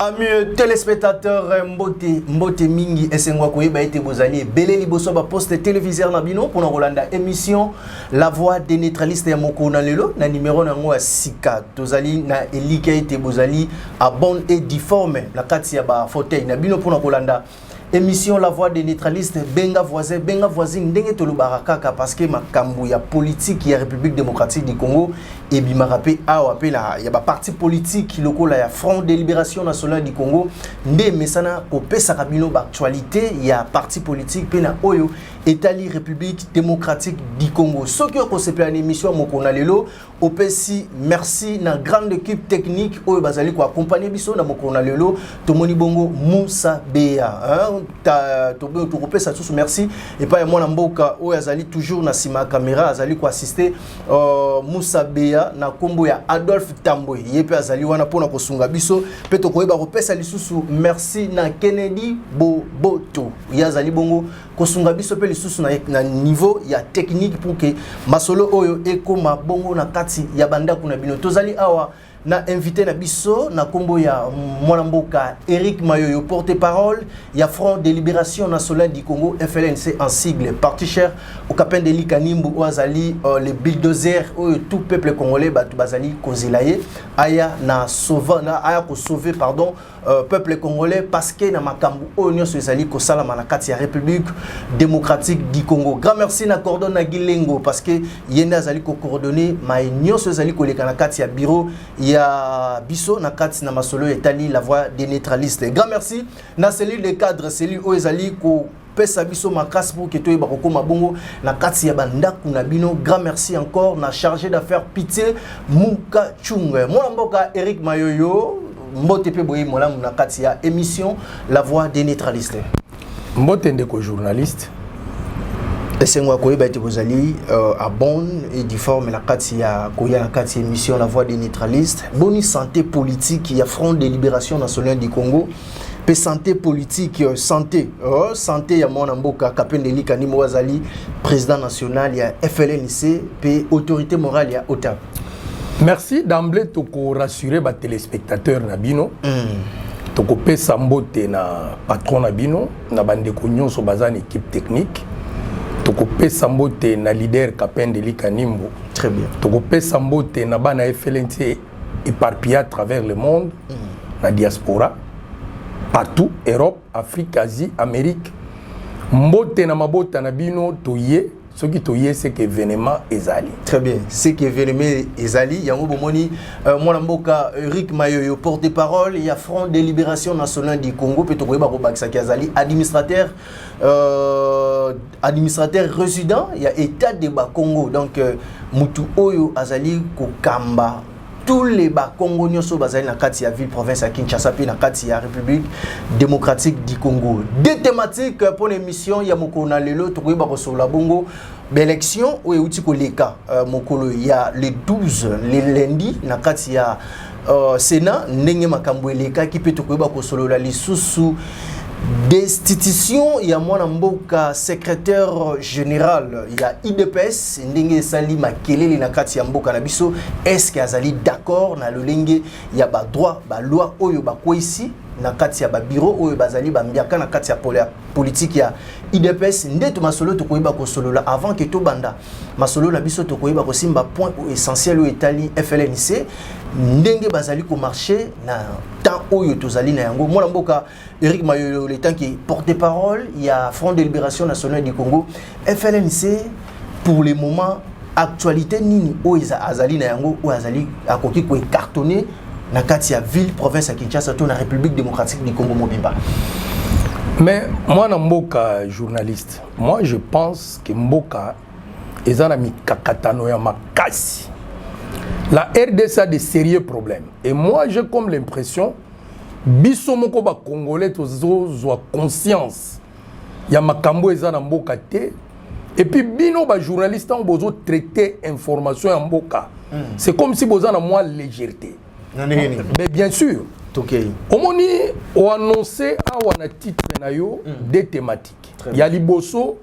Amis téléspectateurs, Mbote Mingi Esengwa Koyeba ete bozali belé liboso ba poste téléviseur na bino pour Rolanda émission La Voix des neutralistes ya moko na lelo na numéro na ngo sika tozali na elika ete bozali à bonne et difforme la kati ya ba fauteuil na bino pour Rolanda émission La Voix des neutralistes benga voisin ndenge tolobara kaka parce que makambo ya politique ya République démocratique du Congo et bimarape awa pela ya ba parti politique lokola ya Front de Libération Nationale du Congo nde mesana ko pesa kabino ba actualité ya parti politique pena oyo Etali République démocratique du Congo soki ko sepela na émission moko na lelo opesi merci na grande équipe technique oyo bazali ko accompagner biso na moko na lelo tomoni bongo Moussa Bea to repesa tous merci et pas moi na mboka oyo azali toujours na sima caméra azali ko assister Moussa Bea na kombo ya Adolphe Tamboy yepe azali wana pona ko sunga biso pe to koyeba repesa lisusu merci na Kennedy Boboto yazali bongo ko sunga biso pe lisusu na niveau ya technique pour que masolo oyo ekoma bongo na kati ya banda kuna bino tozali awa na invité na biso na kombo ya mwana mboka Eric Mayoyo porte-parole ya Front de Libération Nationale du Congo FLNC en sigle parti cher au capin de Likanimbu Oazali les bulldozers tout peuple congolais batu bazali kozelaye aya na sauver na aya ko sauver pardon peuple congolais parce que na makambu onyo sezali ko sala na kati ya République démocratique du Congo grand merci na cordon na Gilengo parce que yenda zali ko coordonner ma nyo sezali ko leka na kati ya bureau ya biso na kati na masolo etali La Voix des neutralistes grand merci na cellule de cadre cellule oezali ko pesa biso makasi pour que to yeba kokoma bongo na kati ya bandaku na bino grand merci encore na chargé d'affaires Pitié Muka Chunga mwana mboka Eric Mayoyo mbote pe boyi molamu na kati ya émission La Voix des neutralistes mbote ndeko journaliste Esengwa koyeba ete bozali à bonne et difforme la kati ya koya na kati émission La Voix des neutralistes boni santé politique ya Front de Libération Nationale du Congo pe santé politique santé ya mwana mboka Kapendeli Kanimo Wazali président national ya FLNC pe autorité morale ya OTAN. Merci d'emblée toko rassurer ba téléspectateurs na bino toko pesa mbote na patron na bino na bandeko nyonso bazana équipe technique toko pesa mbote na leader Kapendeli Kanimbo. Très bien. Toko pesa mbote na bana FLNC éparpillés à travers le monde na diaspora partout Europe, Afrique, Asie, Amérique. Mbote na mabota na bino toye ce qui toye c'est que événement ezali. Très bien. C'est que événement ezali yango bomoni mwana mboka Eric Mayoyo porte-parole ya Front de Libération Nationale du Congo pe tokoyeba ko bakisa ki azali administrateur résident ya état de Congo donc mutu oyo azali ko kamba tous les Congo nyoso bazali na kati ya ville province ya Kinshasa pe na kati ya République démocratique du Congo. Deux thématiques pour l'émission ya mokona lelo tokoyeba ko sur la bongo l'élection ou euti ko leka mokolo ya le 12 le lundi na kati ya Sénat ndenge makambo eleka ki pe tokoyeba ko solo la lisusu destitution ya mwana mboka secrétaire général ya IDPS ndenge sali makelele na kati ya mboka na biso est-ce que azali d'accord na lolenge ya ba droit ba loi oyo ba ko ici na kati ya ba bureau oyo bazali ba mbiaka na kati ya politique ya IDPS ndeto masolo to koyeba ko solola avant que to banda masolo na biso to koyeba ko simba point essentiel o etali FLNC ndenge bazali ko marcher na temps oyo tozali na yango mwana mboka Eric Mayoyo le temps qui porte-parole il y a Front de Libération Nationale du Congo FLNC pour le moment actualité nini oiza azali na yango o azali akoki ko cartonner na kati ya ville province ya Kinshasa to na République démocratique du Congo mobimba. Mais moi na mboka journaliste moi je pense que mboka ezana mikakatano ya makasi. La RDC a de sérieux problèmes et moi j'ai comme l'impression biso moko ba congolais tozozwa conscience ya makambo ezana mboka te et puis bino ba journaliste on bozo traiter information ya mboka c'est comme si bozana moi légèreté. Mais bien sûr omoni o annoncé awana titre na yo des thématiques ya liboso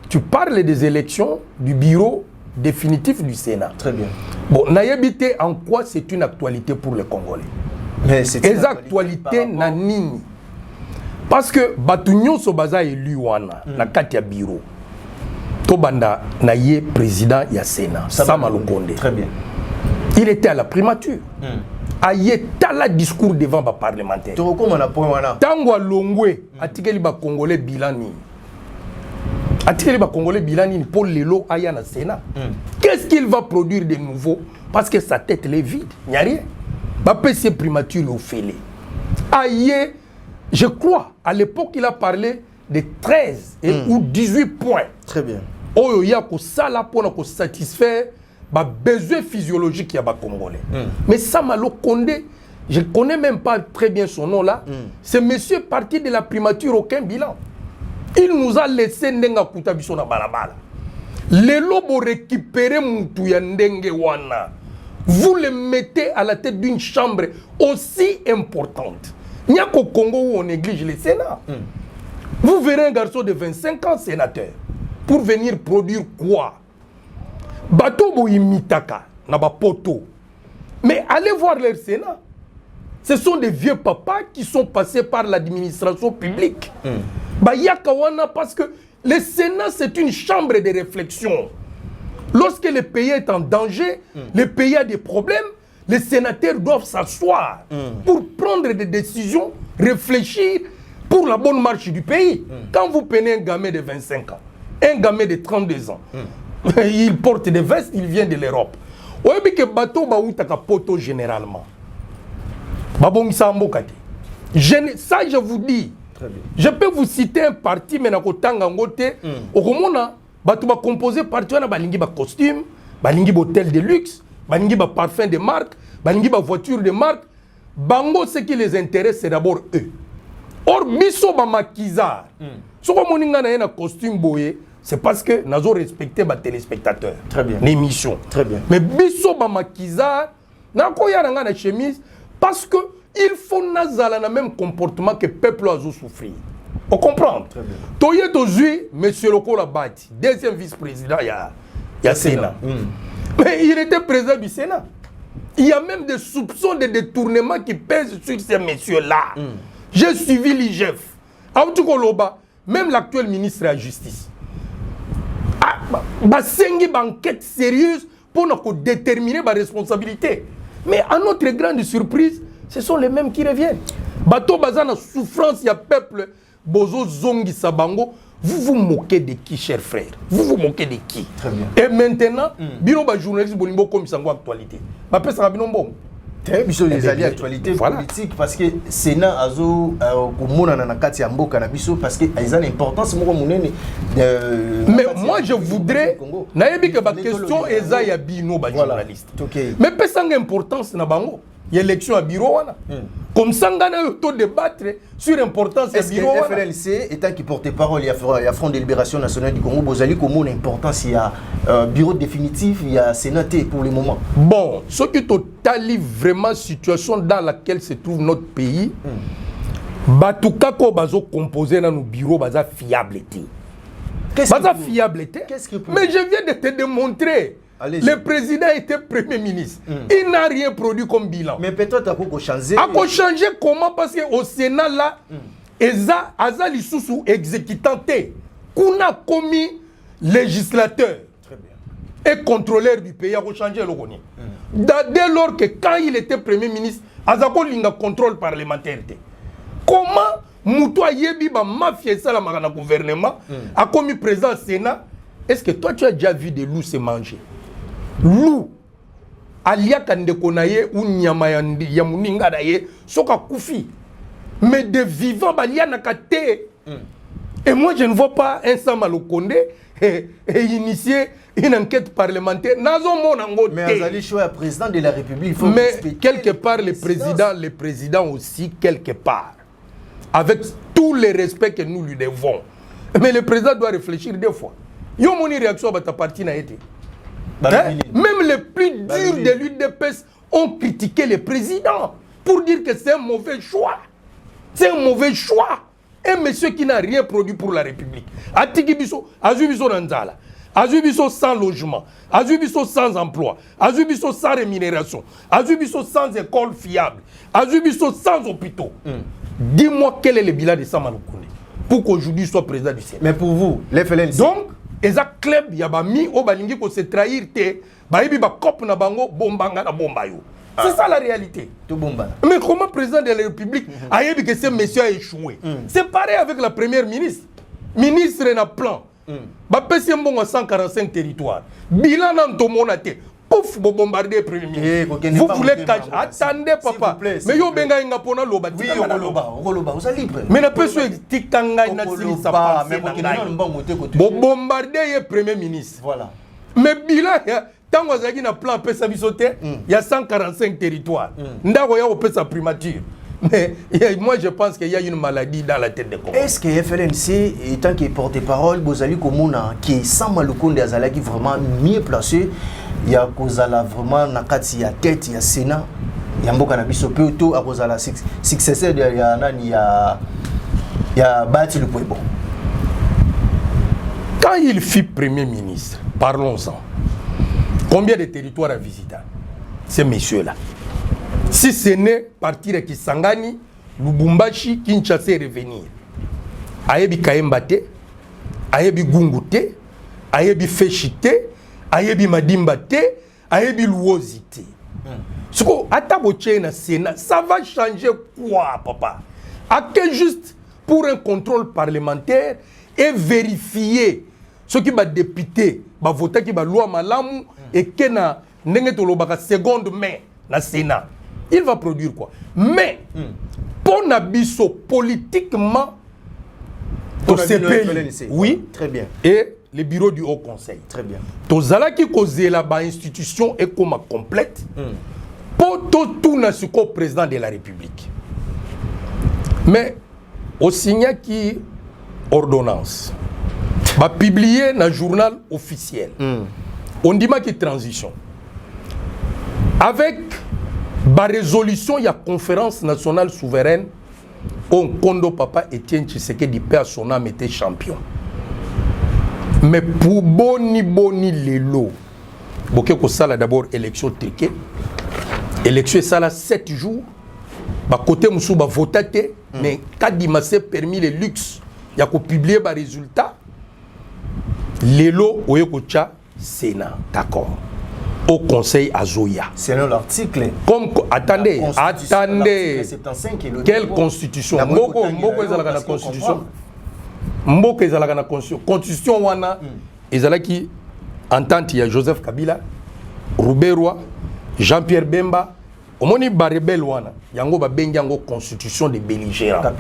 tu parles des élections du bureau définitif du Sénat. Très bien. Bon, n'ayez en quoi c'est une actualité pour les Congolais. Mais c'est les actualités na nini parce que batu nyonso baza élu wana na kati ya bureau to banda na ye président ya Sénat Sama Lukonde. Très bien. Il était à la primature. Aye tala discours devant ba parlementaire. To ko na point wana. Tango Longwe atikeli ba congolais bilani. Atikeli ba congolais bilani pour lelo aya na Sénat. Qu'est-ce qu'il va produire de nouveau parce que sa tête est vide, il n'y a rien. Ba PC primature au fêlé. Aye, je crois à l'époque il a parlé de 13 ou 18 points. Très bien. Oyo ya ko sala pour ko satisfaire ba besoin physiologique ya ba congolais. Mais Sama Lukonde, je connais même pas très bien son nom là. Ce monsieur parti de la primature aucun bilan. Il nous a laissé ndenga kuta biso na balabala. Lelo bo récupérer mutu ya ndenge wana. Vous le mettez à la tête d'une chambre aussi importante. Nyako Congo où on néglige le Sénat. Vous verrez un garçon de 25 ans sénateur pour venir produire quoi? Bato bo imitaka na ba poto. Mais allez voir leur Sénat. Ce sont des vieux papas qui sont passés par l'administration publique. Ba yakawana parce que le Sénat c'est une chambre de réflexion. Lorsque le pays est en danger, le pays a des problèmes, les sénateurs doivent s'asseoir pour prendre des décisions, réfléchir pour la bonne marche du pays. Quand vous prenez un gamin de 25 ans, un gamin de 32 ans, il porte des vestes, il vient de l'Europe. Oyebi ke bateau ba outaka poto généralement. Babongisa mbokate. Ça je vous dis. Je peux vous citer un parti mais nako tanga ngote okomona bato ba composer parti wana balingi ba costume, balingi ba hôtel de luxe, balingi ba parfum de marque, balingi ba voiture de marque. Bango ce qui les intéresse c'est d'abord eux. Or biso ba makizar. Soko moninga na yena costume boye, c'est parce que nazo respecter ba téléspectateurs. Très bien. L'émission. Très bien. Mais biso ba makizar na ko ya nga na chemise parce que il faut nazala na même comportement que peuple a souffrir. On comprend. Toye Tozui, monsieur Lokola Bati, deuxième vice-président, il y a Sénat. Mais il était président du Sénat. Il y a même des soupçons de détournement qui pèsent sur ces messieurs-là. J'ai suivi l'IGF. Même l'actuel ministre de la Justice. Basengi enquête sérieuse pour nous déterminer ma responsabilité. Mais à notre grande surprise, ce sont les mêmes qui reviennent. Bato bazana souffrance, il y a peuple, bozo zongi sabango. Vous vous moquez de qui, cher frère? Vous vous moquez de qui? Très bien. Et maintenant, bino ba journaliste bolimbo comme sango actualité. Ba pesa bino bon. Biso les alliés actualité politique parce que Sénat azo komona na kati ya mboka na biso parce que ils ont l'importance moko munene mais moi je voudrais nayebi que ba question eza ya bino ba journaliste. Mais pesa importance na bango. Il y a élection à bureau wana. Comme ça on peut débattre sur l'importance du bureau. Est-ce que FLNC état qui porte parole il y a Front de Libération Nationale du Congo bozali comme l'importance il y a bureau définitif il y a Sénat pour le moment. Bon, ce qui totalie vraiment situation dans laquelle se trouve notre pays. Batuka ko bazo composer dans nos bureaux baza fiabilité. Baza fiabilité. Mais je viens de te démontrer. Le président était Premier ministre. Il n'a rien produit comme bilan. Mais peut-être à quoi changer? À quoi changer comment? Parce qu'au Sénat là, Eza Azali Soussou exécutanté, qu'on a commis législateur et contrôleur du pays, à quoi changer le Roni. Dès lors que quand il était Premier ministre, Azako Linga contrôle parlementaire. Comment Moutoua Yebi ba mafia ça la gouvernement a commis président Sénat? Est-ce que toi tu as déjà vu des loups se manger? Loup aliaka ndekonaye ou nyama ya muninga daye soka kufi mais de vivants balia nakate. Et moi je ne vois pas un Sama Lukonde et initier une enquête parlementaire nazo mona ngote. Mais Azali choix président de la République, il faut mais quelque part le président aussi quelque part avec tout le respect que nous lui devons. Mais le président doit réfléchir deux fois. Yo moni réaction à ta partie na été. Même les plus durs de l'UDPS ont critiqué le président pour dire que c'est un mauvais choix. C'est un mauvais choix. Un monsieur qui n'a rien produit pour la République. Atiki biso, azu biso nanzala. Azubiso sans logement, Azubiso sans emploi, Azubiso sans rémunération, Azubiso sans école fiable, Azubiso sans hôpitaux. Dis-moi quel est le bilan de Sama Lukonde pour qu'aujourd'hui soit président du Sénat. Mais pour vous, les FLNC. Donc, eza club ya ba mi o balingi ko se trahir te, ba yebi ba cop na bango bombanga na bombayo. C'est ça la réalité. Tout bomba. Mais comment président de la République a yebi que ce monsieur a échoué? C'est pareil avec la première ministre. Ministre na plan. Ba pesi mbongo 145 territoires. Bilan nan to monate. Pouf, bo bombarder le premier ministre. Vous voulez cacher. Attendez, papa. Mais yo benga inga pona loba. Oui, Roloba, vous êtes libre. Mais na peso tikanga na silisa pas. Bo bombarder le premier ministre. Voilà. Mais bilan, tant que vous avez un plan pesa bisote, il y a 145 territoires. Ndako ya opesa primature. Mais moi, je pense qu'il y a une maladie dans la tête des Congolais. Est-ce que FLNC, tant qu'il porte-parole, Bozali Komuna, qui est sans Malukonde Azalaki vraiment mieux placé, il y a Kozala vraiment Nakati, il y a tête, il y a Sénat, il y a Mboka Nabiso Peuto, à Kozala successeur, il y a Bati le Pouebo. Quand il fut Premier ministre, parlons-en, combien de territoires a visité ces messieurs-là? Si ce n'est partir à Kisangani, Lubumbashi, Kinshasa et revenir. Ayebi Kayembate, Ayebi Gungute, Ayebi Feshite, Ayebi Madimbate, Ayebi Luozite. Ce qu'on a taboché dans le Sénat, ça va changer quoi, papa? À quel juste pour un contrôle parlementaire et vérifier ce qui va député, va voter qui va loi malamu et qui na nengetolobaka seconde main dans le Sénat. Il va produire quoi? Mais, pour Nabiso, politiquement, au CPI, oui, très bien. Et le bureau du Haut Conseil. Très bien. Tozala qui cause la institution est comme complète, pour tout le président de la République. Mais, au signe qui ordonnance, va publier dans le journal officiel, on dit qu'il transition. Avec la résolution, il y a conférence nationale souveraine où Kondo Papa Etienne Tshisekedi paix à son âme était champion. Mais pour boni lelo, boké ko sala d'abord élection triquée. Élection ça là 7 jours. Ba côté musu ba votaté mais kadima s'est permis le luxe. Il y a ko publier ba résultat. Lelo oyeko cha Sénat, d'accord. Au Conseil Azoya. Selon l'article. Comme attendez. Quelle constitution? Mboko ezalaka na constitution. Mboko ezalaka na constitution. Constitution wana ezalaki entente ya Joseph Kabila, Rouberoi, Jean-Pierre Bemba, omoni ba rebelle wana. Yango ba bengi yango constitution de belligérants.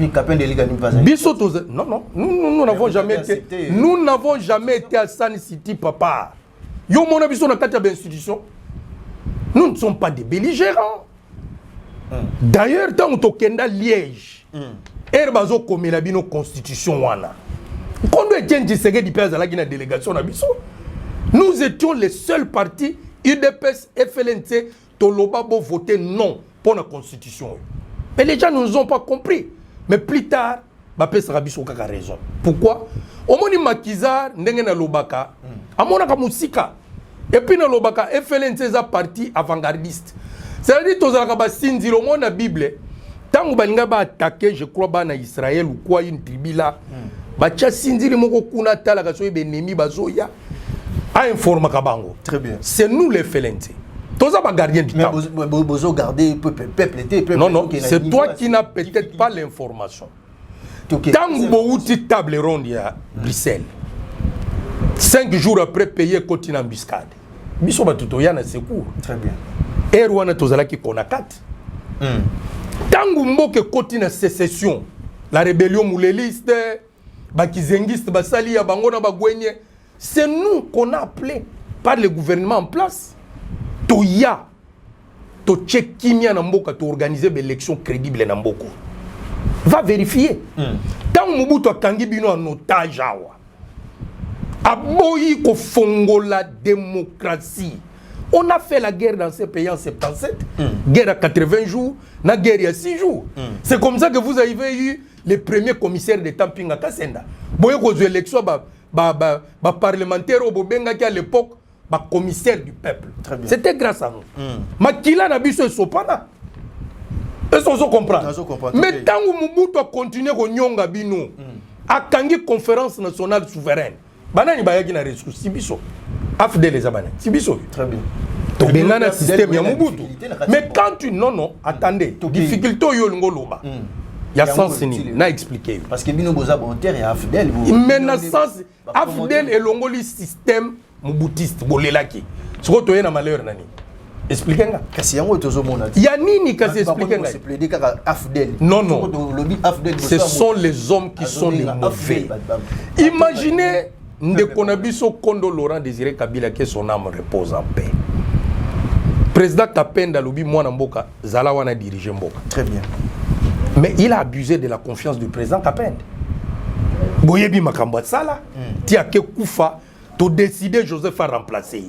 Biso non, nous n'avons jamais été. Nous n'avons jamais été à San City, papa. Yo mon avis sur la carte d'institution. Nous ne sommes pas des belligérants. D'ailleurs, tant que Kenda Liège, Herbazo comme la bino constitution wana. Quand nous étions Tshisekedi pays à la délégation nabiso, nous étions les seuls partis UDPS, FLNC, Toloba bo voter non pour la constitution. Mais les gens ne nous ont pas compris. Mais plus tard, Bapé Sarabiso a raison. Pourquoi? Au moni Makizar, Ndengena Lobaka, Amona Kamusika. Et puis dans Lobaka, FLN c'est un parti avant-gardiste. C'est-à-dire que si on a la Bible, tant que on va attaquer, je crois, en Israël ou quoi, une tribu là, très bien. C'est nous les FLN. Tous les gardiens du temps. Non, non, c'est toi qui n'as peut-être pas l'information. Tant que vous avez table ronde à Bruxelles, 5 jours après, payer côté embuscade. Biso batutoya na secours. Très bien. Et Rwanda tozala ki konakate. Tangu mboke côté na sécession, la rébellion mouléliste, bakizengiste basali ya bango na bagwenye, c'est nous qu'on a appelé par le gouvernement en place. Toya to check kimia na mboka to organiser des élections crédibles na mboko. Va vérifier. Tant Mobutu akangi bino en otage awa. Aboyi ko fongo la démocratie. On a fait la guerre dans ces pays en 77, guerre à 80 jours, la guerre à 6 jours. C'est comme ça que vous avez eu les premiers commissaires de Tampinga Kasenda. Boye ko élection parlementaire au Bobenga qui à l'époque commissaire du peuple. C'était grâce à nous. Makila na biso sopana. Est-ce qu'on comprend? Mais tant que Mobutu a continué à nyonga bino, a kangi conférence nationale souveraine. Banani bayaki na ressources sibiso. Afdel les abané. Sibiso. Très bien. To bengana système ya Mobutu. Mais quand tu non attendez, difficulté yo ngoloba. Il y a sens ni na expliquer. Parce que bino boza bonter et Afdel. Mais na sens Afdel et longoli système mobutiste bolelaki. Soko toye na malheur nani. Expliquez nga. Kasi yango tozomona. Ya nini kasi expliquez nga. C'est plaider kaka Afdel. Non. Ce sont les hommes qui sont les mauvais. Imaginez Ndekonabiso Kondo Laurent Désiré Kabila que son âme repose en paix. Président Kapenda lobi mwana mboka zala wana diriger mboka. Très bien. Mais il a abusé de la confiance du président Kapenda. Boyebi makambo sala. Ti a ke kufa to décider Joseph a remplacer.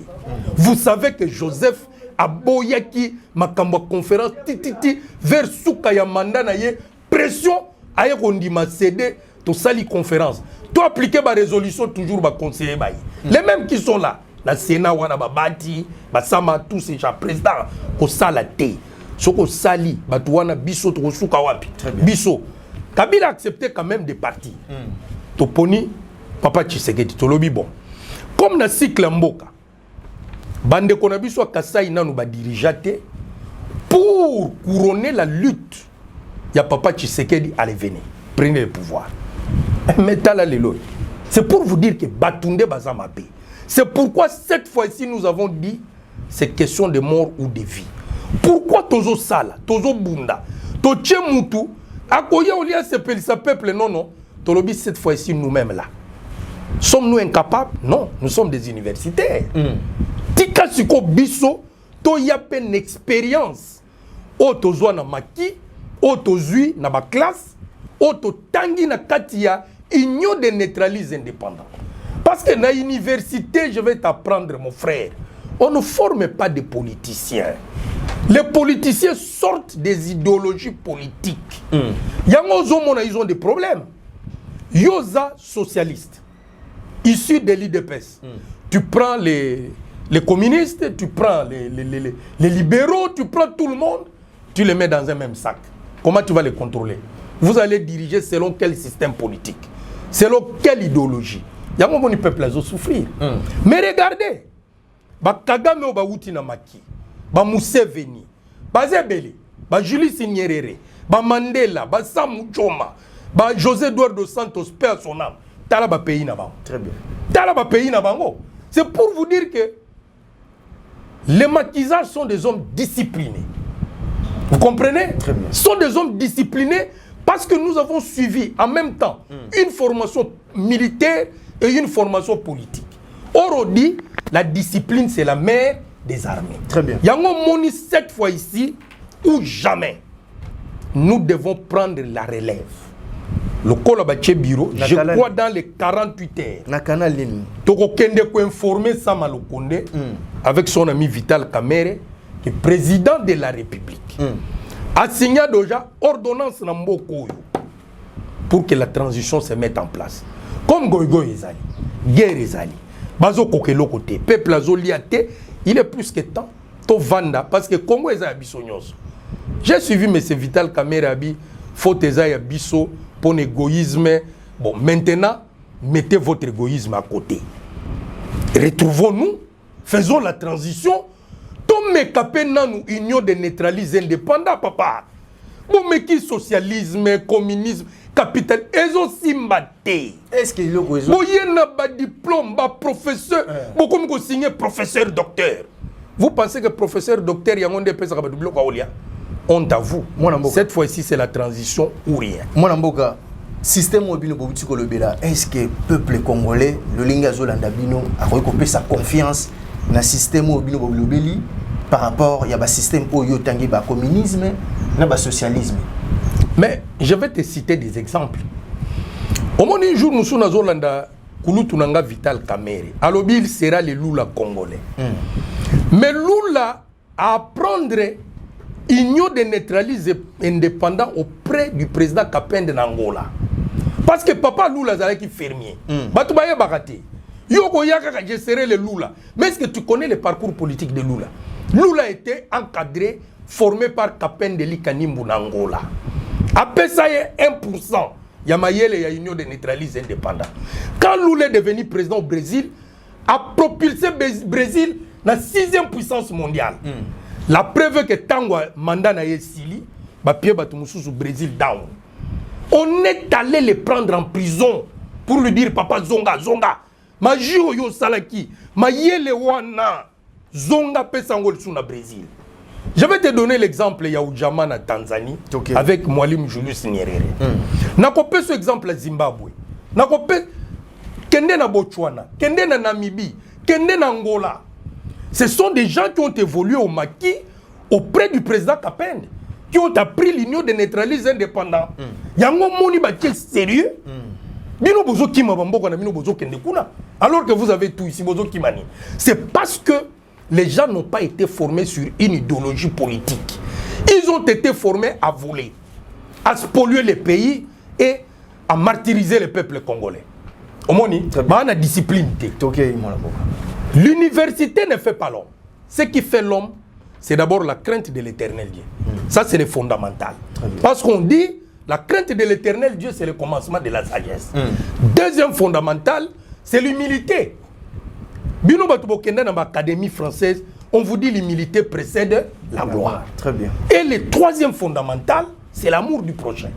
Vous savez que Joseph a boyaki makambo conférence tititi vers souka ya mandat na ye pression aye kondima céder to sali conférence. To appliquer ba résolution toujours ba conseiller bayi. Les mêmes qui sont là, la Sénat wana ba bati, ba sama tous ces gens président ko sala té. Soko sali batu wana biso to souka wapi. Biso. Kabila a accepté quand même des partis. To poni papa Tshisekedi to lobi bon. Comme na cycle mboka. Bande konabiso a Kasai nanu ba dirigeate pour couronner la lutte. Ya papa Tshisekedi allez venir. Prenez le pouvoir. C'est pour vous dire que Batunde Bazamapé. C'est pourquoi cette fois-ci nous avons dit c'est question de mort ou de vie. Pourquoi Tozo Sala, Tozo Bunda, Toche Moutou, Akoya Olia s'appelle sa peuple non. Tolobi cette fois-ci nous-mêmes là. Sommes-nous incapables? Non, nous sommes des universitaires. Tika Siko Biso, Toyape une expérience. O Tozo na Maki, O Tozui na ba classe, O Totangi na Katia. Union des neutralistes indépendants. Parce que dans l'université, je vais t'apprendre, mon frère, on ne forme pas de politiciens. Les politiciens sortent des idéologies politiques. Ils ont des problèmes. Yoza socialiste, issu de l'IDPS. Tu prends les communistes, tu prends les libéraux, tu prends tout le monde, tu les mets dans un même sac. Comment tu vas les contrôler? Vous allez diriger selon quel système politique? Selon quelle idéologie? Il y a un peuple à souffrir. Mais regardez, Kagame ou Bauti Namaki, Museveni, Zebeli, Julius Nyerere, Mandela, Samu Choma, José Eduardo dos Santos, père son âme, Talaba pays na bango. Très bien. Talaba pays na bango. C'est pour vous dire que les maquisards sont des hommes disciplinés. Vous comprenez? Très bien. Sont des hommes disciplinés. Parce que nous avons suivi en même temps une formation militaire et une formation politique. Or, on dit, la discipline, c'est la mère des armées. Très bien. Il y a un moment cette fois ici où jamais nous devons prendre la relève. Le Kolabaché Bureau, je crois dans les 48 heures. Nakanaline. Toko Kende ko informer Sama Lokonde avec son ami Vital Kamerhe, qui est président de la République. A signé déjà ordonnance na mboko pour que la transition se mette en place. Comme Goïgo Ezali, guerre Ezali, Bazo Kokelo côté, peuple Azoliate, il est plus que temps. To Vanda, parce que Congo est à Bissonyos. J'ai suivi M. Vital Kamerhe Abi, faute à Bisso pour l'égoïsme. Bon, maintenant, mettez votre égoïsme à côté. Retrouvons-nous, faisons la transition. Mais capé nous union des neutralistes indépendants, papa. Bon, mais qui socialisme, communisme, capital, ils ont simbaté. Est-ce qu'il y a un diplôme, un professeur, beaucoup de signé professeur docteur. Vous pensez que professeur docteur, il y a un DPS qui a doublé honte à vous. Cette fois-ci, c'est la transition ou rien. Mon Mboka, système mobile, est-ce que le peuple congolais, le Lingazo Landabino, a recoupé sa confiance dans le système mobile par rapport à un système où il y a un communisme et un socialisme? Mais je vais te citer des exemples. Au moins un jour, nous sommes dans Zolanda, Kulutunanga Vital Kamerhe. Alors, il sera le Lula congolais. Mais Lula a apprendre union des neutralistes indépendants auprès du président Kapende d'Angola. Parce que papa Lula est fermier. Batoubaye Bagate. Yoko Yaka, je serai le Lula. Mais est-ce que tu connais le parcours politique de Lula? Lula était encadré, formé par Kapendeli Kanimbu Nangola. Après ça, il y a 1%. Il y a Mayele, il y a Union des nétralistes indépendants. Quand Lula est devenu président au Brésil, a propulsé le Brésil dans la 6e puissance mondiale. La preuve que Tango mandat na Sili, Bapie Batumusu au Brésil down. On est allé le prendre en prison pour lui dire papa Zonga, Zonga. Ma jio yo salaki, ma yele wana, Zonga pesangol sous na Brésil. Je vais te donner l'exemple ya Ujama na Tanzanie avec Mwalimu Julius Nyerere. Nakopé ce exemple à Zimbabwe. Nakopé kende na Botswana, kende na Namibie, kende na Angola. Ce sont des gens qui ont évolué au maquis auprès du président Kapende, qui ont appris l'union des neutralistes indépendants. Yango moni baké sérieux. Bino bozo kima bamboko na bino bozo kende kuna. Alors que vous avez tout ici bozo kimani. C'est parce que les gens n'ont pas été formés sur une idéologie politique. Ils ont été formés à voler, à spolier les pays et à martyriser le peuple congolais. Omoni, bah na discipline. L'université ne fait pas l'homme. Ce qui fait l'homme, c'est d'abord la crainte de l'éternel Dieu. Ça, c'est le fondamental. Parce qu'on dit, la crainte de l'éternel Dieu, c'est le commencement de la sagesse. Deuxième fondamental, c'est l'humilité. Bino Batubokenda dans l'Académie française, on vous dit l'humilité précède la gloire. Très bien. Et le troisième fondamental, c'est l'amour du prochain.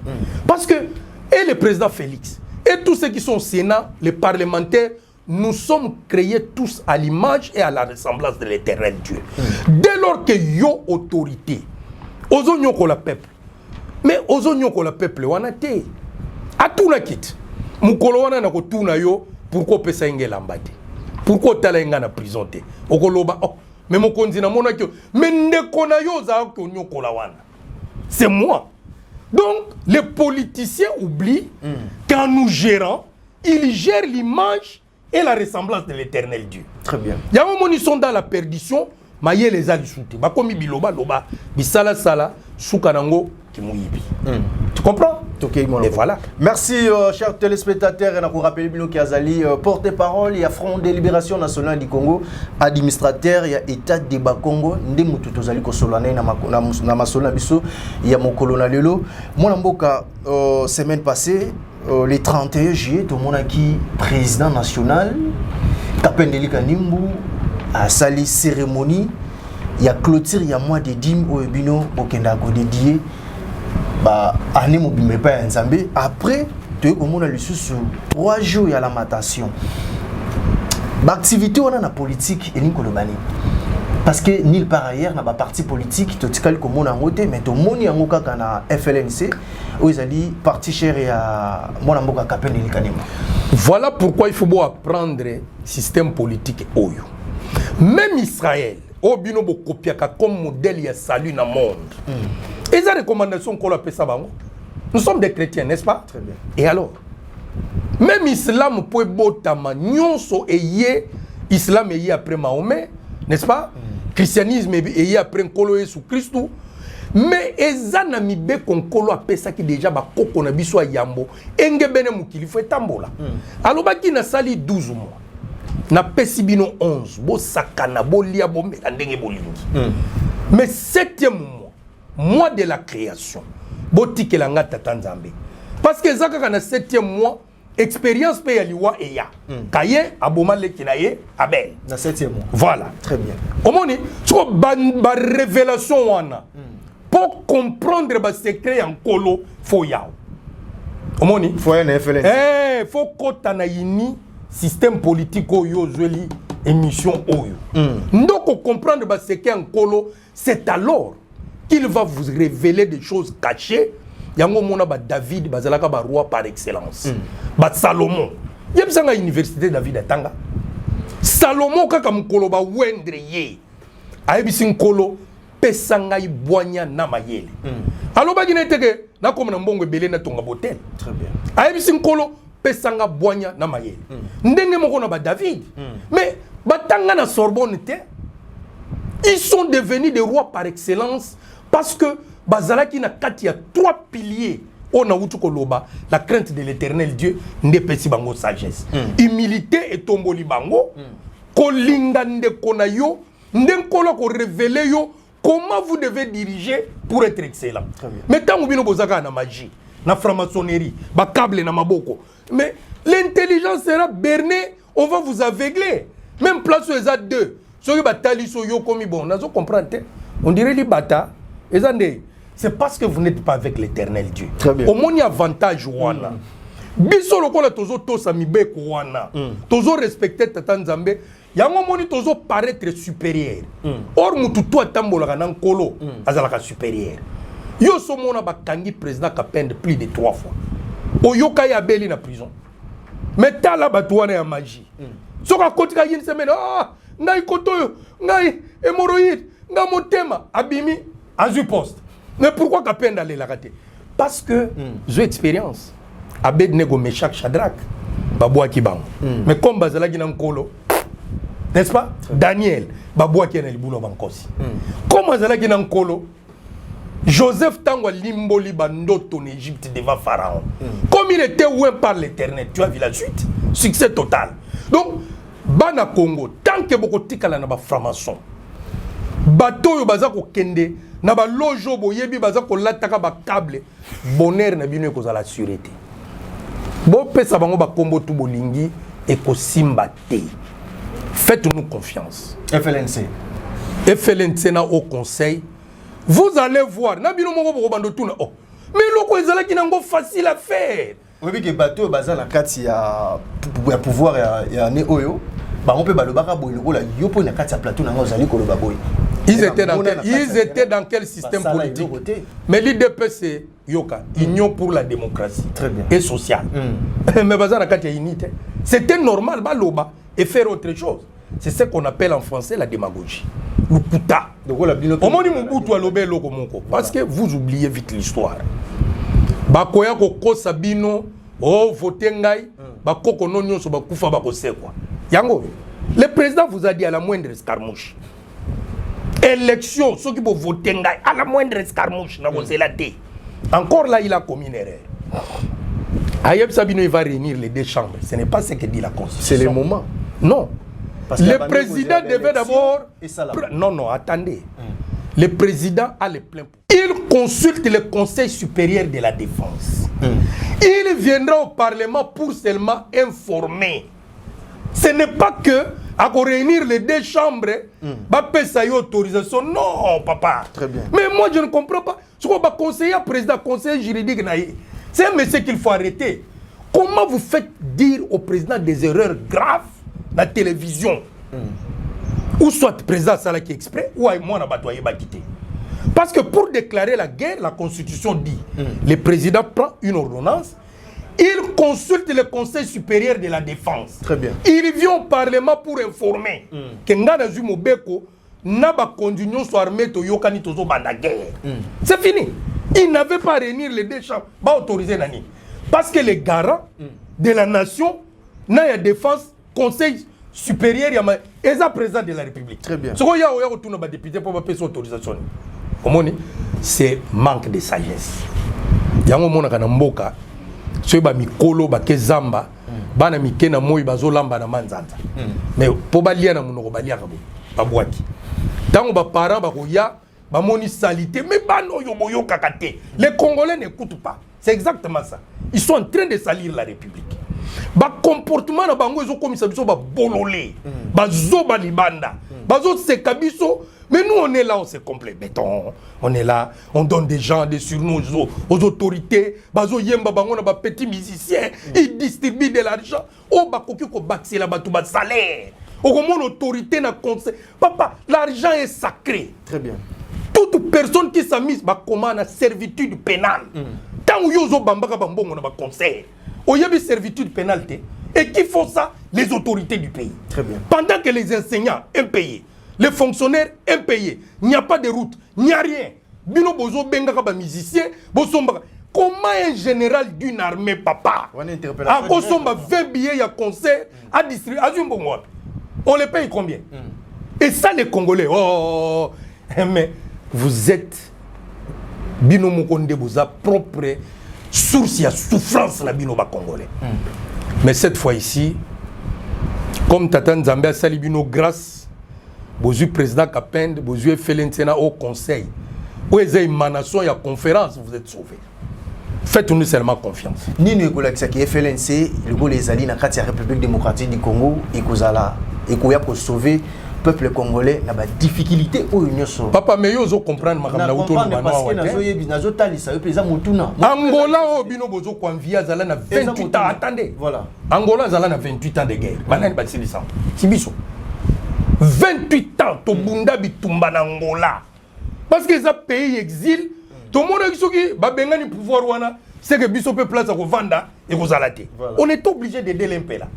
Parce que, et le président Félix, et tous ceux qui sont au Sénat, les parlementaires, nous sommes créés tous à l'image et à la ressemblance de l'éternel Dieu. Dès lors que yo autorité, aux oignons qu'on la peuple, mais aux oignons qu'on la peuple, on a été. À tout la quitte. Moukolo wana na ko tuna yo, pourquoi pesa inge lambate? Pourquoi tala inga na prison te? Okoloba, oh, mais mon konzi na mona kyo, mais ne kona yo za ko nyoko la wana. C'est moi. Donc, les politiciens oublient qu'en nous gérant, ils gèrent l'image et la ressemblance de l'éternel Dieu. Très bien. Il y a un moment où ils sont dans la perdition, maye les a disoutés. Bah comme biloba loba, bisala sala, soukanango qui mouibi. Tu comprends? Et voilà. Merci, chers téléspectateurs. Et nous rappelons Bino Kiazali, porte-parole, il y a Front de Libération Nationale du Congo, administrateur, il y a État de Bakongo, Ndemoutou Tozali Kosolane, Namasola Bisso, il y a mon colonel Lelo. Mon amboka, semaine passée, le 31 juillet, tout le monde a qui président national, Kapendeli Kanimbu, a sali cérémonie, il y a clôture, il y a mois de dîmes au Bino, au Kendako dédié. Année mobile pas en Zambie. Après, tu as le sous 3 jours, il y a la matation. L'activité on a la politique et Nicolobani. Parce que nulle part ailleurs, dans la parti politique, tu as comme on a voté, mais tout le monde a na FLNC, où ils ont dit parti cher et à mon amboka Kapendeli Kanimbu. Voilà pourquoi il faut apprendre le système politique Oyo. Même Israël, Obino Bokopiaka comme modèle, il y a salut dans le monde. Et les recommandations qu'on a fait ça, nous sommes des chrétiens, n'est-ce pas? Très bien. Et alors, même l'islam peut botama, nyonso eye, islam eye après Mahomet, n'est-ce pas? Christianisme eye après Nkolo Yesu Christou. Mais ezana mibe konkolo apé ça qui déjà ba koko na biso yambo, enge bene mukili faut tambola. Alors baki na sali 12 mois. Na pesibino 11, bo sakana bo lia bo mela ndenge bolingi. Mais 7e mois de la création, botike la ngata tanzambe. Parce que zaka kana 7e mois, expérience pe yaliwa et ya. Kaye aboma le kinaye abel. Na 7e mois. Voilà. Très bien. Omoni, so ba révélation wana. Pour comprendre ba secret en kolo faut yao. Omoni, faut un FLN. Faut kota na yini système politique oyo zweli émission oyo. Donc comprendre ba secret en kolo, c'est alors qu'il va vous révéler des choses cachées. Yango mona ba David bazalaka ba roi par excellence. Ba Salomon. Yebsanga université David atanga. Salomon kaka mukolo ba wendre ye. Ayebisi nkolo pesanga ibwanya na mayele. Alo ba gineteke na comme na mbongo belé na tonga botel. Très bien. Ayebisi nkolo pesanga bwanya na mayele. Ndenge moko na ba David. Mais batanga na Sorbonne te. Ils sont devenus des rois par excellence. Parce que Bazalaki na kati ya 3 piliers on a outu koloba la crainte de l'Éternel Dieu ndepesi bango sagesse. Humilité et tomboli bango kolinga ndeko na yo ndenkolo ko révéler yo comment vous devez diriger pour être excellent. Mais tant que vous avez na magie, na franc-maçonnerie, ba câble na maboko. Mais l'intelligence sera bernée, on va vous aveugler. Même place où les a deux. Ceux qui battent so yo comme bon, on comprend. On dirait les bata. C'est parce que vous n'êtes pas avec l'Éternel Dieu. Au moins il y a avantage wana. Biso lokola tozo to samibe ko wana. Tozo respecter tata Nzambe. Yango moni tozo paraître supérieur. Or mutu to atambola na nkolo azalaka supérieur. Yo so mona bakangi président kapende plus de 3 fois. Oyoka ya beli na prison. Mais tala batuana ya magie. Soka kotika yin semaine ngai kotoyo ngai hémorroïde ngai motema abimi azu poste. Mais pourquoi kapende aller la rater? Parce que j'ai expérience. Abednego Meshach Shadrach babwa ki bango. Mais comme bazala ki na nkolo, n'est-ce pas? Daniel babwa ki na libulo bankosi. Comme bazala ki na nkolo, Joseph Tango limboli bandoto en Égypte devant Pharaon. Comme il était oué par l'Éternel, tu as vu la suite? Succès total. Donc bana Congo, tant que beaucoup tikala na ba franc-maçon. Bateau yo baza ko kende na ba lojo boyebi baza ko lataka ba câble. Bonheur na bino ko za la sûreté. Bon pesa bango ba kombo tout bolingi et ko simba te. Faites-nous confiance. FLNC. FLNC na au conseil. Vous allez voir. Na bino moko boko bando tuna. Oh. Mais loko ezala ki nango facile à faire. Oui que bateau baza na kati ya pouvoir ya ne oyo. Bah on peut balobaka boy lokola yopo na kati ya plateau na ngozali koloba boy. Ils étaient dans quel système politique? Mais l'IDP c'est Yoka, Union pour la démocratie et sociale. Mais c'était normal, baloba, et faire autre chose. C'est ce qu'on appelle en français la démagogie. Le puta. Parce que vous oubliez vite l'histoire. Bakoya koko sabino, oh voté ngai, bakoko no nyonso bakufa bakose quoi. Yango, le président vous a dit à la moindre escarmouche. Élection, ceux qui vont voter à la moindre escarmouche, encore là, il a commis une erreur. Ayeb Sabino, il va réunir les deux chambres. Ce n'est pas ce que dit la Constitution. C'est le moment. Non. Le président devait d'abord... Non, attendez. Le président a les pleins pouvoirs. Il consulte le Conseil supérieur de la défense. Il viendra au Parlement pour seulement informer. Ce n'est pas que à réunir les deux chambres, ça y autorisation. Non, papa. Très bien. Mais moi, je ne comprends pas. Ce qu'on va conseiller à président, conseiller juridique, c'est un monsieur qu'il faut arrêter. Comment vous faites dire au président des erreurs graves dans la télévision? Ou soit président Sala qui exprès, ou moi, on va quitter. Parce que pour déclarer la guerre, la Constitution dit le président prend une ordonnance. Il consulte le Conseil supérieur de la défense. Très bien. Il vient au Parlement pour informer que Ngana Zumobeko n'a pas conduit son armée to yokani tozo banda guerre. C'est fini. Il n'avait pas réunir les deux chambres, pas autorisé nani. Parce que les garants de la nation n'a ya défense Conseil supérieur ya eza président de la République. Très bien. Ce qu'on y a retourné ba député pour pas son autorisation. C'est manque de sagesse. Yango mona kana mboka. Ceux ba mikolo ba kezamba bana mikena moyi bazolamba na manzanza mais po balia na munoko balia kabo babwaki tango ba parents ba koya ba moni salité mais bano yo boyo kakate. Les Congolais n'écoutent pas. C'est exactement ça. Ils sont en train de salir la République. Ba comportement na bango ezo komisa biso ba bololé ba zoba libanda bazo sekabiso. Mais nous, on est là, on se complète. On est là, on donne des gens, des surnoms aux autorités. Bazo yemba bango na ba petits musiciens, ils distribuent de l'argent. Oh ba koki ko baxi la batu ba salaire. Au comment l'autorité na conseil. Papa, l'argent est sacré. Très bien. Toute personne qui s'amuse ba comment na servitude pénale. Tant où yozo bambaka bambongo na ba conseil. Oh yebi servitude pénale. Et qui font ça? Les autorités du pays. Très bien. Pendant que les enseignants impayés, les fonctionnaires impayés, il n'y a pas de route, il n'y a rien. Bino bozo bengaka ba musicien, bosomba. Comment un général d'une armée, papa, a bosomba 20 billets à concert à distribuer, on les paye combien? Et ça les Congolais, oh, mais vous êtes bino mokonde boza propre. source ya souffrance na bino ba congolais. Mais cette fois ici, comme Tata Nzambe a sali bino grâce, bozu président Kapende, bozu Felentena au conseil, où est émanation ya conférence, vous êtes sauvés. Faites-nous seulement confiance. Ni nous écoutons qui est FLNC, le goût les alliés dans la République démocratique du Congo, et qu'on a sauver le peuple congolais dans la difficulté où ils sont. Papa, mais vous comprendre ma camarade auto parce que Angola au bino bozo convia zala na 28 ans. Attendez. Voilà. Angola zala na 28 ans de guerre. Banani basi lisan. Sibiso. 28 ans to bunda bitumba na Angola. Parce que ça pays exil. Tout le monde qui ba bengani pouvoir wana, c'est que biso peut place à vanda et Rosalate. On est obligé d'aider l'impé là.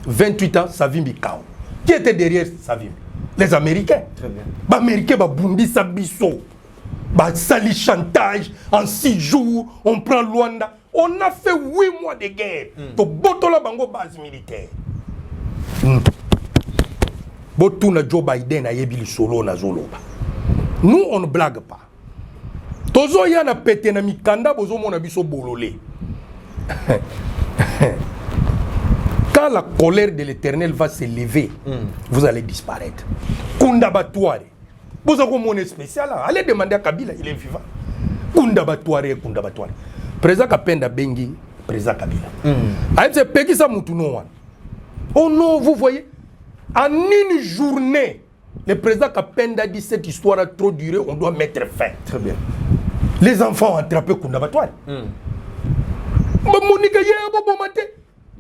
28 ans, Savimbi Kao. Qui était derrière Savimbi? Les Américains. Très bien. Les Américains, bah bundi sabiso. Bah sali chantage en 6 jours, on prend Luanda. On a fait 8 mois de guerre. To botola bango base militaire. Botuna Joe Biden a yebi solo na zoloba. Nous on ne blague pas. Tozo ya na pété na mikanda bozo mona biso bololé. Quand la colère de l'Éternel va s'élever, vous allez disparaître. Kunda Batouare. Vous avez mon spécial là. Allez demander à Kabila, il est vivant. Kunda Batouare. Président Kapenda Bengi, président Kabila. Aïe, c'est Peki sa moutuno. Oh non, vous voyez, en une journée, le président Kapenda dit cette histoire a trop duré, on doit mettre fin. Très bien. Les enfants ont attrapé Kunda Batouare. Monica,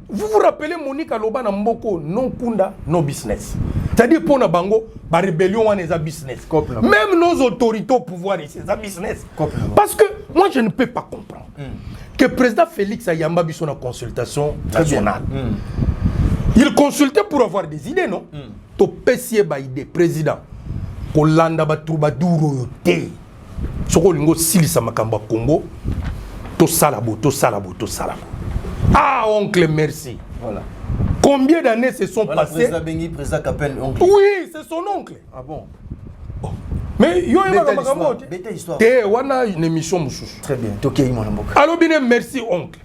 vous vous rappelez Monica Loba na Mboko, non Kunda, non business. C'est-à-dire pour na bango, la rébellion on est un business. Même nos autorités au pouvoir ici, c'est un business. Parce que moi je ne peux pas comprendre que le président Félix Ayamba a son consultation nationale. Il consultait pour avoir des idées, non? To pesier ba idée président. Kolanda ba troubadouro te. Soko lingo silisa makamba Congo. To salabo. Ah, oncle, merci. Voilà. Combien d'années se sont passées? Président Kapende, oncle. Oui, c'est son oncle. Ah bon? Oh. Mais il y a bête histoire. Une émission moussous. Très bien. Toké Imanamboka. Alors bien, merci oncle.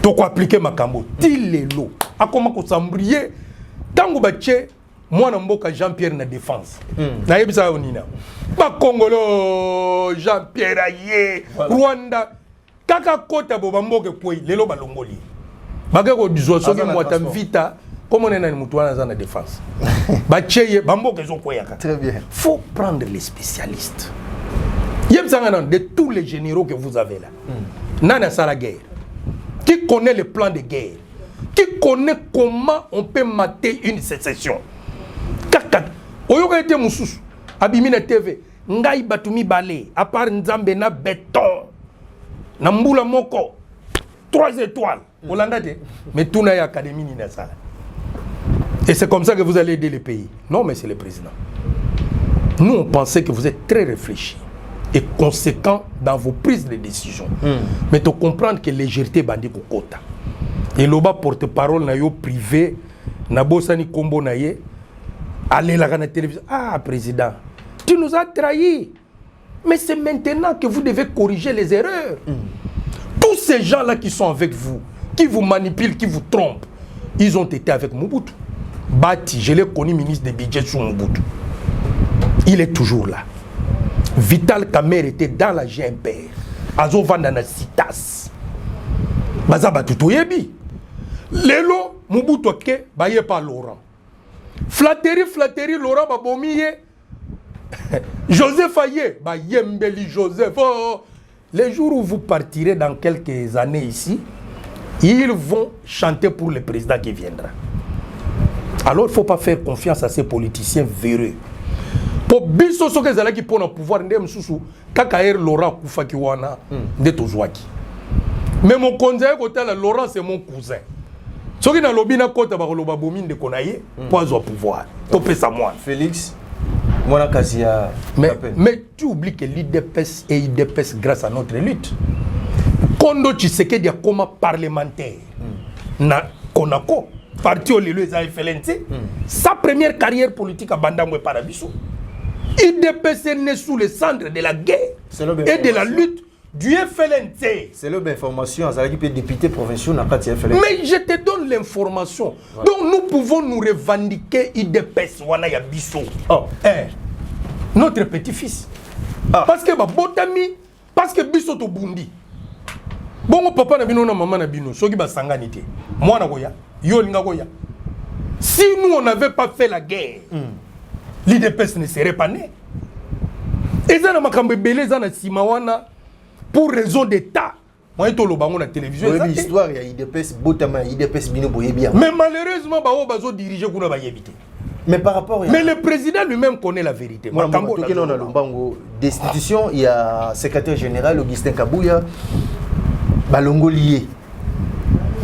Tu peux appliquer ma cambo. Tilelo. A comment qu'on s'embrier? Tango bache, moi Namboka Jean-Pierre na défense. Na yebisa onina. Ba Congolo Jean-Pierre Aye, Rwanda. Kaka kota bobamboke koi lelo balongoli. Bagako dizwa soki mwata vita comme on est dans mutuana za na défense. Bacheye bamboke zo koyaka. Très bien. Faut prendre les spécialistes. De tous les généraux que vous avez là. Nana Sala guerre. Qui connaît le plan de guerre? Qui connaît comment on peut mater une sécession? Kaka. Oyoka ete mususu. Abimina TV. Ngai batumi balé. À part Nzambe na béton. Nambula moko 3 étoiles Hollandais mais tout n'a académie ni ça. Et c'est comme ça que vous allez aider le pays. Non, mais c'est le président. Nous on pensait que vous êtes très réfléchi et conséquent dans vos prises de décision. Mais tu comprendre que légèreté bandi kokota. Et loba porte-parole na yo privé na bosani kombo na ye aller la na télévision. Ah président, tu nous as trahis. Mais c'est maintenant que vous devez corriger les erreurs. Tous ces gens-là qui sont avec vous, qui vous manipulent, qui vous trompent, ils ont été avec Mobutu. Bati, je l'ai connu ministre des budgets sous Mobutu. Il est toujours là. Vital Kamer était dans la GMPR. Azo Vandana Citas. Bazaba Tutoyebi. Lelo, Mobutu ke, baye pas Laurent. Flatterie, Laurent Babomiye. Joseph Aye, bah Yembeli Joseph. Oh, les jours où vous partirez dans quelques années ici, ils vont chanter pour le président qui viendra. Alors il ne faut pas faire confiance à ces politiciens véreux. Pour biso so que zala qui pour le pouvoir ndem susu kakaer Laurent Koufaki wana ndeto zwaki. Mais mon conseiller côté là Laurent c'est mon cousin. Ce qui na lobina kota ba loba bomine de konaye pour avoir pouvoir. Topé ça moi. Félix mais tu oublies que l'IDPS est IDPS grâce à notre lutte. Kondo Tshisekedi a comme parlementaire na Konako, parti au Lelo et FLNC, sa première carrière politique à Bandamwe Parabiso. IDPS est né sous le centre de la guerre et de la lutte du FLNC. C'est l'information, ça qui peut député provincial dans le FLNC. Mais je te donne l'information. Ouais. Donc nous pouvons nous revendiquer IDPS wana ya biso. Oh, notre petit-fils. Ah. Parce que botami, parce que biso to bundi. Bongo papa na bino na maman na bino, soki ba sanganité. Moi na goya, yo linga goya. Si nous on n'avait pas fait la guerre, l'IDPS ne serait pas né. Et ça na makambe belé za na simawana. Pour raison d'État, moi je le bango na télévision. L'histoire il y a IDPS, botama IDPS bino boyebia. Mais malheureusement bao bazo diriger kuna ba yebité. Mais par rapport mais le président lui-même connaît la vérité. Moi toki non na lombango destitution, il y a secrétaire général Augustin Kabouya balongo lié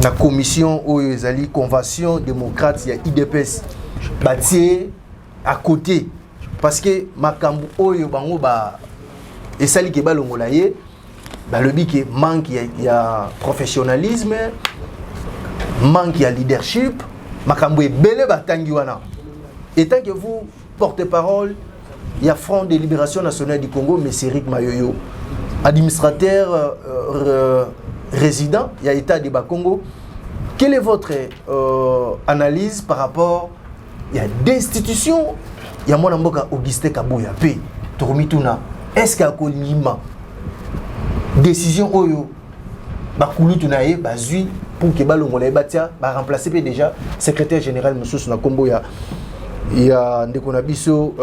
na commission oyo ezali convention démocrate il y a IDPS batie à côté parce que makambo oyo bango ba esali ke balongo la ye le but manque il y a professionnalisme, manque il y a leadership, makambo e belé batangi wana. Et tant que vous porte-parole, il y a Front de Libération Nationale du Congo, M. Eric Mayoyo, administrateur résident, il y a État de Bakongo. Quelle est votre analyse par rapport il y a destitution, il y a mon amboka Augustin Kabouya P, Torumituna, est-ce qu'il y a Kolima décision oyo bakulu tunaye bazui pour que balongo na batia ba remplacer déjà secrétaire général monsieur na kombo ya ndeko na biso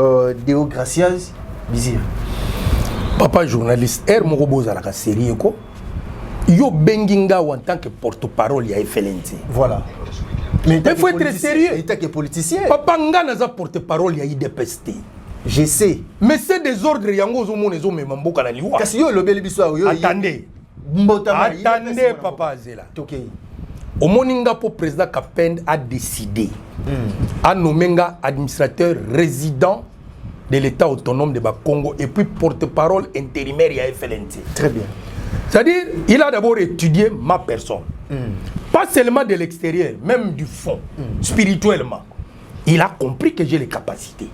Deo Gracias Bizir. Papa journaliste moko bozala ka sérieux ko yo benginga en tant que porte-parole ya FLNC. Voilà. Mais il faut être sérieux. Il est politicien. Papa nga naza porte-parole ya IDPST. Je sais. Mais c'est des ordres yango zo monezo memamboka na liwa. Kasi yo lobeli biso yo. Attendez. Attendez papa Zela. OK. Au moninga pour président Kapend a décidé à nommer administrateur résident de l'État autonome de Bakongo et puis porte-parole intérimaire à FLNC. Très bien. C'est-à-dire, il a d'abord étudié ma personne. Pas seulement de l'extérieur, même du fond, spirituellement. Il a compris que j'ai les capacités.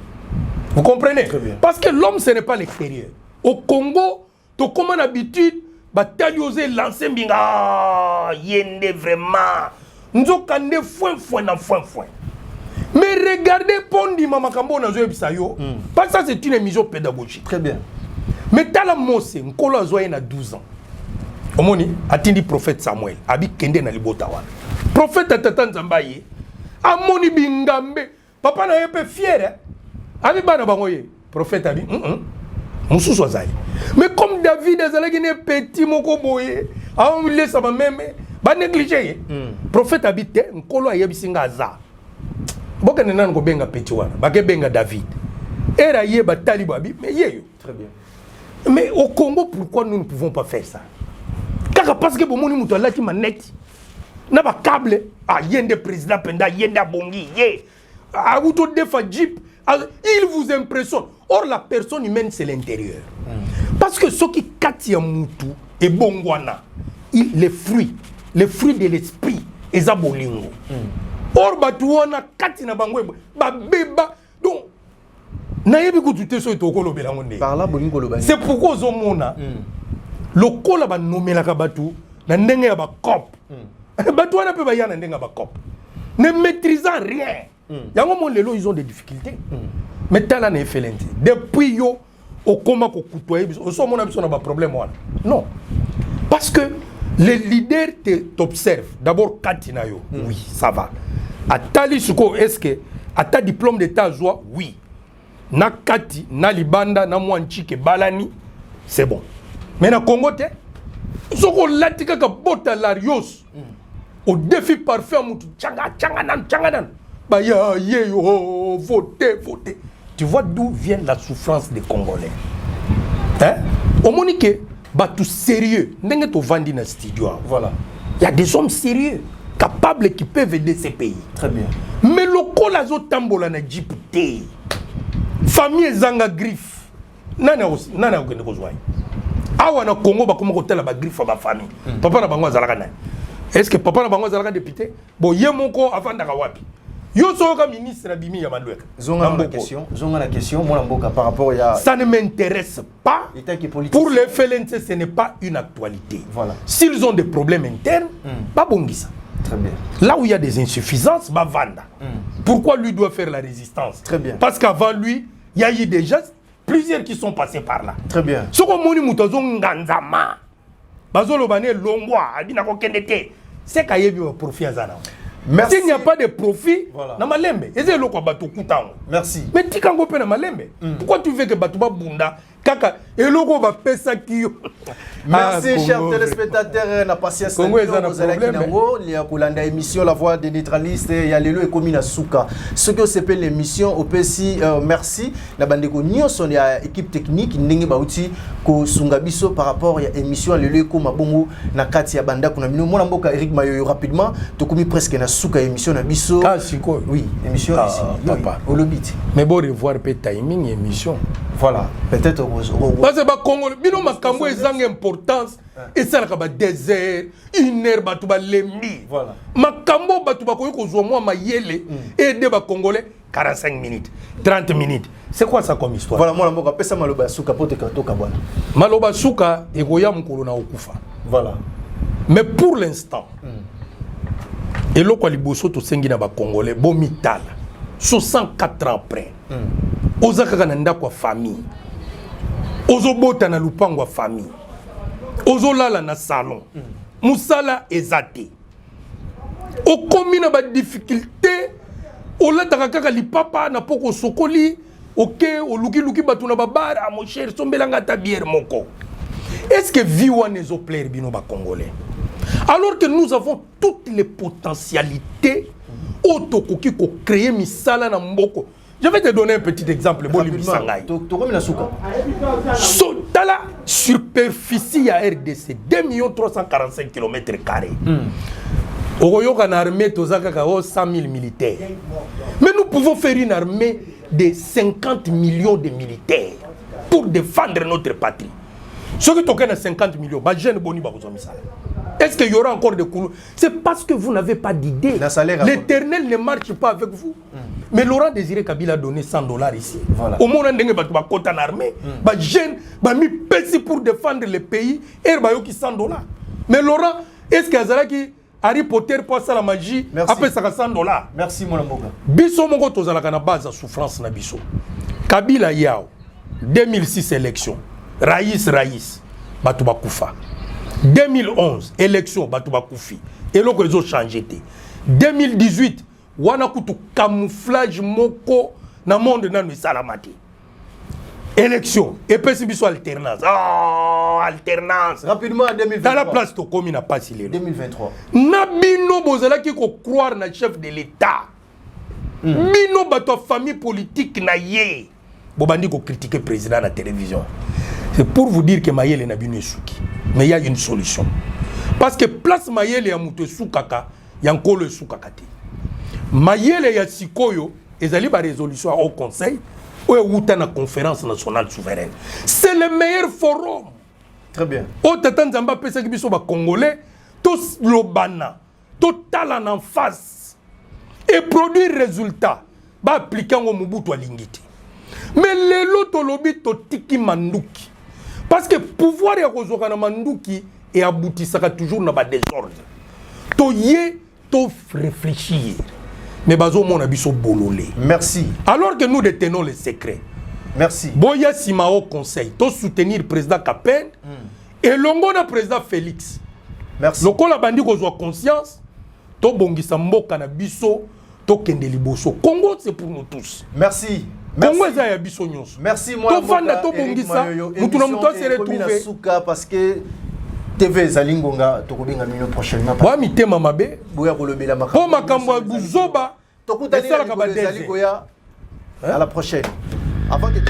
Vous comprenez? Parce que l'homme, ce n'est pas l'extérieur. Au Congo, tu comme d'habitude, tu osé lancer yende vraiment. Nous avons foin. Mais regardez Pondi Mamakambo na zo bisayo. Parce que ça c'est une émission pédagogique. Très bien. Mais Tala Mose, Nkolo Azoye na 12 ans. Omoni atindi prophète Samuel, abi kende na libota wana. Prophète Tata Nzambaye, amoni bingambe. Papa na yepe fier. Abi bana bangoye. Prophète abi mususu azali. Mais comme David azalaki ne petit moko boye, a on laisse ba même ba négliger. Prophète abi te Nkolo ayebisinga aza. Boka nena ngo benga petit wana, ba ke benga David. Era ye ba taliba bi mais yeyo. Très bien. Mais au Congo, pourquoi nous ne pouvons pas faire ça? Car parce que bon, nous avons qui manette, n'a pas câble, yende président penda, yenda bongi, a auto defa jeep, il vous impressionne. Or la personne humaine c'est l'intérieur. Parce que ce qui katia mutu et bongwana, les fruits de l'esprit, et zabolingo. Or batuana katina bangwe, ba beba donc. C'est pourquoi Zomona, le col a nommé la Kabatou, la Nenga Bakop. Batou n'a pas y Nenga Bakop. Ne maîtrisant rien. Ils ont des difficultés. Mais t'as la FLNC. Depuis yo, au coma qu'on coutoie, au sommet, on a un problème. Non. Parce que les leaders t'observent. D'abord, Katinayo. Oui, ça va. À Talisuko, est-ce que, à ta diplôme d'état, oui. Na kati, na libanda, na mwanchike balani, c'est bon. Mais na Congo, soko latika ka bota larios, au défi parfait, moutou tchanganan, bah ya yo, votez. Tu vois d'où vient la souffrance des Congolais. Hein? Au monique, bah tout sérieux, n'est-ce pas vendu dans le studio. Voilà. Il y a des hommes sérieux, capables qui peuvent aider ces pays. Très bien. Mais le colazo tambola na djipté. Famille zanga griffe. Nana okende kozwa. Awa na Congo ba komo kotela ba griffe ba famille. Papa na bango azalaka na. Est-ce que papa na bango azalaka député? Bon ye moko afanda ka wapi. Yo soka ministre Abimi Yamanouek. Zonga la question, moi Mboka par rapport à ça ne m'intéresse pas. Pour les FLNC, ce n'est pas une actualité. Voilà. S'ils ont des problèmes internes, pas bongisa. Très bien. Là où il y a des insuffisances, bah vanda. Pourquoi lui doit faire la résistance? Très bien. Parce qu'avant lui, il y a eu déjà plusieurs qui sont passés par là. Très bien. Ce qu'on moni mutazo nganzama. Bazolo bane longwa, abina ko kendete. C'est qu'il y a eu un profit à Zana. Merci. S'il n'y a pas de profit, voilà. na malembe. Eze loko bato kutango. Merci. Mais tu kango pe na malembe. Pourquoi tu veux que bato ba bunda kaka et loko ba pesa kiyo? Merci chers téléspectateurs, na patience Congo est un problème. Il y a Kolanda émission La Voix des Neutralistes, il y a Lelo et Komina Souka. Ce que s'appelle l'émission au PC merci na bandeko nyonso ya équipe technique ndenge bauti ko sungabiso par rapport à émission Lelo et Komabongo na kati ya banda kuna mino mona mboka Eric Mayoyo rapidement to komi presque na souka émission na biso. Ah siko. Oui, émission ici. Papa. Au lobby. Mais bon revoir peut timing émission. Voilà, peut-être parce que Congo bino makambo ezanga importance et ça la désert une heure batu ba lembi voilà makambo batu ba koyi kozwa moi mayele et de ba congolais 45 minutes 30 minutes c'est quoi ça comme histoire voilà moi mboka pesa maloba suka pote katoka bwana maloba suka ekoya mukolo na okufa voilà mais pour l'instant et loko liboso to sengi na ba congolais bo mitala 64 ans après ozaka na ndako famille ozobota na lupango famille ozolala na salon musala ezate okomi na ba difficulté olataka kaka lipapa na poko sokoli oke oluki batu na babara mon cher sombelanga ta bière moko est-ce que viwa nezo plaire bino ba congolais alors que nous avons toutes les potentialités autokoki ko créer misala na mboko. Je vais te donner un petit exemple. Dans la superficie à RDC, 2 345 km². On a une armée de 100 000 militaires. Mais nous pouvons faire une armée de 50 millions de militaires pour défendre notre patrie. Ce que tu as 50 millions, est-ce qu'il y aura encore des couloirs? C'est parce que vous n'avez pas d'idée. L'Éternel ne marche pas avec vous. Mais Laurent Désiré Kabila a donné $100 ici. Voilà. Au moment où il y a une armée, les jeunes ont mis pesi pour défendre le pays et ils ont $100. Mais Laurent, est-ce qu'il y a qui Harry Potter passe à la magie après ça $100? Merci mon amour. Biso moko tozalaka na base de souffrance na biso. Kabila yao 2006 élection. Raïs batu bakufa. 2011 élection batu bakufi. Et là ils ont changé. 2018 wana kutu camouflage moko na monde nanu salamati. Élection et puis biso alternance. Oh, alternance. Rapidement en 2023. Dans la place to komi na pas 2023. Nabino bozala ki ko croire na chef de l'État. Bino bato famille politique na ye. Bobandi ko critiquer président à la télévision. C'est pour vous dire que Mayele na bino souki. Mais il y a une solution. Parce que place Mayele ya mutu soukaka, ya nkolo soukaka te. Mayele ya sikoyo ezali ba résolution au conseil ou outa na conférence nationale souveraine. C'est le meilleur forum. Très bien. O tata nzamba pesa ki biso ba congolais tous lobana, total en face et produire résultat. Ba appliquer ngo Mobutu alingiti. Mais lelo to lobi to tiki manduki. Parce que pouvoir ya kozoka na manduki et aboutisaka toujours na ba désordre. To yé to réfléchir. Mais bazo mon abiso bololé. Merci. Alors que nous détenons les secrets. Merci. Boya sima au conseil, to soutenir le président Kapen et longo na président Félix. Merci. Loko la bandi ko zwa conscience, to bongisa mboka na biso, to kende liboso. Congo c'est pour nous tous. Merci. Congo eza ya biso nyonso. Merci moi. To fanda to bongisa, mutu na mutu se retrouver. Parce que TV Zalingonga tokobinga mino prochainement. Ba mitema mabe. Boya kolobela makambo. Po makambo buzoba. Tokutani na Zalingoya. À la prochaine. Avant que